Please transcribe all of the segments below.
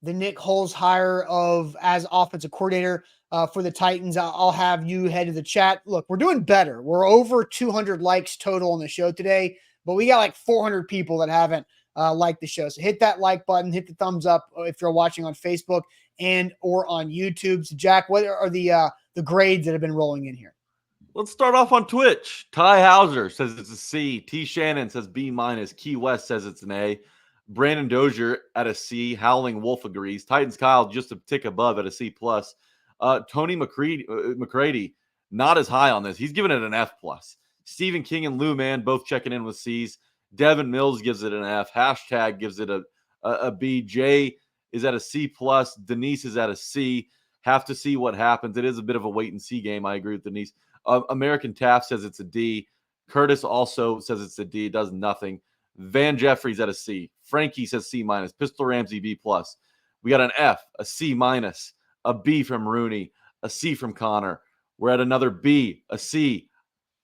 the Nick Holz hire as offensive coordinator for the Titans. I'll have you head to the chat. Look, we're doing better. We're over 200 likes total on the show today, but we got like 400 people that haven't liked the show. So hit that like button, hit the thumbs up if you're watching on Facebook and or on YouTube. So Jack, what are the grades that have been rolling in here? Let's start off on Twitch. Ty Hauser says it's a C. T. Shannon says B-. Key West says it's an A. Brandon Dozier at a C. Howling Wolf agrees. Titans Kyle just a tick above at a C+. Tony McCready, not as high on this. He's giving it an F+. Stephen King and Lou Man both checking in with C's. Devin Mills gives it an F. Hashtag gives it a B. Jay is at a C+. Denise is at a C. Have to see what happens. It is a bit of a wait and see game. I agree with Denise. American Taft says it's a D. Curtis also says it's a D. It does nothing. Van Jeffries at a C. Frankie says C-. Pistol Ramsey B+. We got an F, a C-, a B from Rooney, a C from Connor. We're at another B, a C.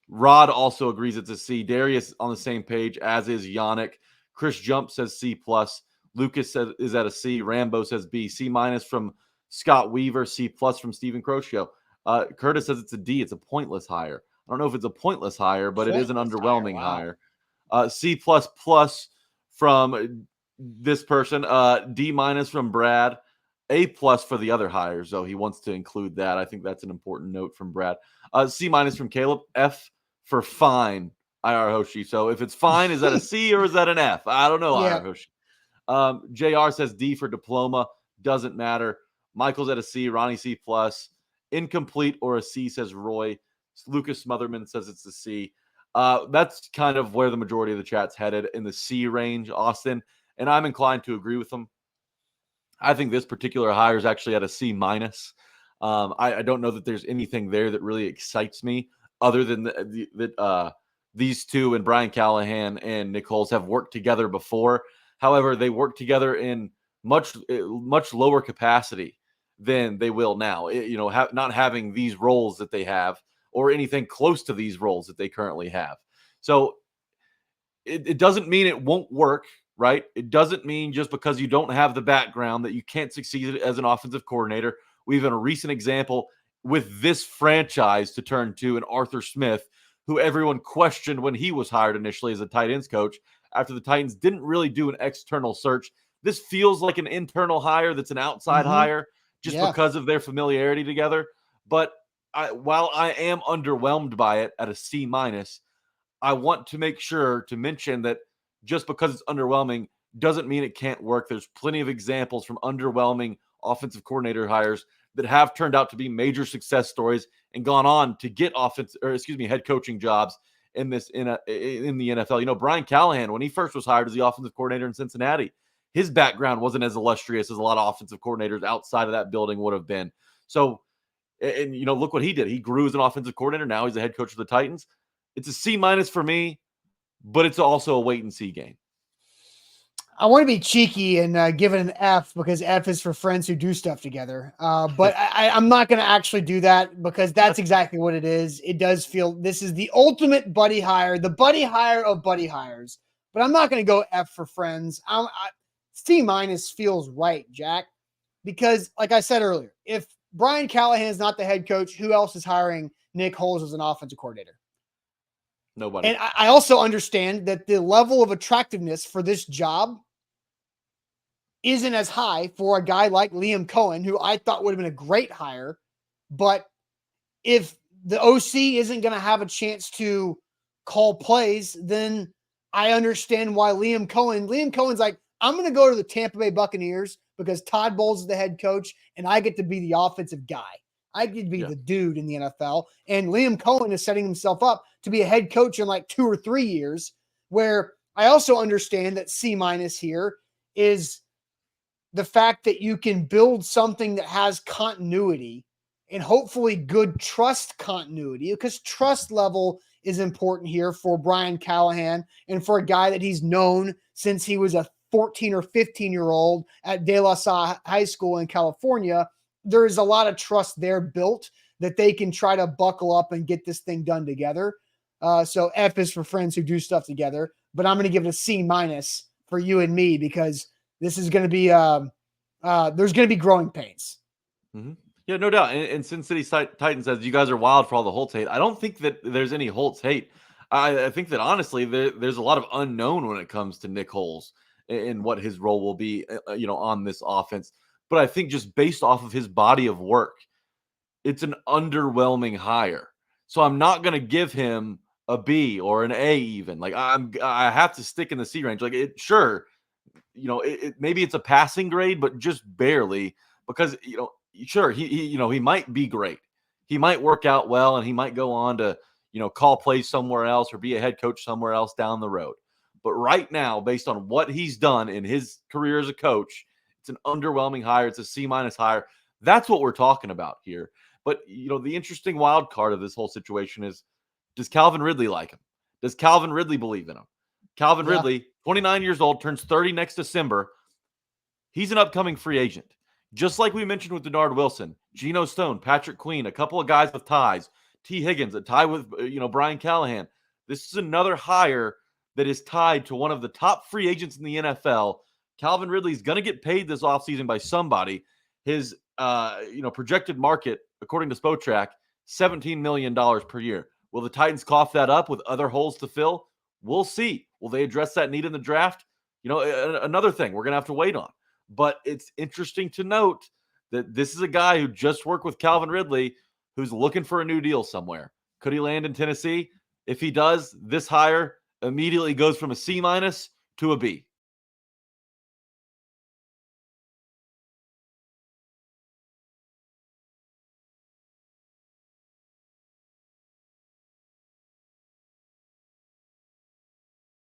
Rod also agrees it's a C. Darius on the same page, as is Yannick. Chris Jump says C+. Lucas is at a C. Rambo says B. C- from Scott Weaver. C+ from Stephen Crocio. Curtis says it's a D. It's a pointless hire. I don't know if it's a pointless hire, but it is an underwhelming hire. C++ from this person. D- from Brad. A+ for the other hires, though. He wants to include that. I think that's an important note from Brad. C- from Caleb. F for fine, IR Hoshi. So if it's fine, is that a C or is that an F? I don't know, IR Hoshi. JR says D for diploma. Doesn't matter. Michael's at a C. Ronnie C+. Incomplete or a C, says Roy. Lucas Smotherman says it's a C. That's kind of where the majority of the chat's headed, in the C range, Austin. And I'm inclined to agree with them. I think this particular hire is actually at a C-. I don't know that there's anything there that really excites me other than that these two and Brian Callahan and Nick Holz have worked together before. However, they work together in much lower capacity than they will now. Not having these roles that they have or anything close to these roles that they currently have. So it doesn't mean it won't work, right? It doesn't mean just because you don't have the background that you can't succeed as an offensive coordinator. We have a recent example with this franchise to turn to, in Arthur Smith, who everyone questioned when he was hired initially as a tight ends coach after the Titans didn't really do an external search. This feels like an internal hire that's an outside hire just because of their familiarity together. But while I am underwhelmed by it at a C-, I want to make sure to mention that just because it's underwhelming doesn't mean it can't work. There's plenty of examples from underwhelming offensive coordinator hires that have turned out to be major success stories and gone on to get head coaching jobs in the NFL. Brian Callahan, when he first was hired as the offensive coordinator in Cincinnati, his background wasn't as illustrious as a lot of offensive coordinators outside of that building would have been. So, and look what he did. He grew as an offensive coordinator. Now he's the head coach of the Titans. It's a C- for me, but it's also a wait and see game. I want to be cheeky and give it an F because F is for friends who do stuff together. But I'm not going to actually do that because that's exactly what it is. It does feel this is the ultimate buddy hire, the buddy hire of buddy hires. But I'm not going to go F for friends. C- feels right, Jack, because like I said earlier, if Brian Callahan is not the head coach, who else is hiring Nick Holz as an offensive coordinator? Nobody. And I also understand that the level of attractiveness for this job isn't as high for a guy like Liam Cohen, who I thought would have been a great hire. But if the OC isn't going to have a chance to call plays, then I understand why Liam Cohen's like, I'm going to go to the Tampa Bay Buccaneers because Todd Bowles is the head coach and I get to be the offensive guy. I get to be the dude in the NFL. And Liam Cohen is setting himself up to be a head coach in like 2 or 3 years, where I also understand that C- here is the fact that you can build something that has continuity and hopefully good trust continuity, because trust level is important here for Brian Callahan and for a guy that he's known since he was a 14 or 15-year-old at De La Salle High School in California. There's a lot of trust there built that they can try to buckle up and get this thing done together. So F is for friends who do stuff together, but I'm going to give it a C- for you and me because this is going to be there's going to be growing pains. Mm-hmm. Yeah, no doubt. And Sin City Titan says, you guys are wild for all the Holtz hate. I don't think that there's any Holtz hate. I think that honestly, there's a lot of unknown when it comes to Nick Holz and what his role will be, on this offense. But I think just based off of his body of work, it's an underwhelming hire. So I'm not going to give him a B or an A even. Like I have to stick in the C range. Like maybe it's a passing grade, but just barely because, sure, he might be great. He might work out well and he might go on to, call plays somewhere else or be a head coach somewhere else down the road. But right now, based on what he's done in his career as a coach, it's an underwhelming hire. It's a C- hire. That's what we're talking about here. But, the interesting wild card of this whole situation is, does Calvin Ridley like him? Does Calvin Ridley believe in him? Calvin Ridley, 29 years old, turns 30 next December. He's an upcoming free agent. Just like we mentioned with Denard Wilson, Geno Stone, Patrick Queen, a couple of guys with ties, T. Higgins, a tie with, Brian Callahan. This is another hire that is tied to one of the top free agents in the NFL. Calvin Ridley is going to get paid this offseason by somebody. His, projected market, according to Spotrac, $17 million per year. Will the Titans cough that up with other holes to fill? We'll see. Will they address that need in the draft? Another thing we're going to have to wait on. But it's interesting to note that this is a guy who just worked with Calvin Ridley, who's looking for a new deal somewhere. Could he land in Tennessee? If he does, this hire immediately goes from a C- to a B.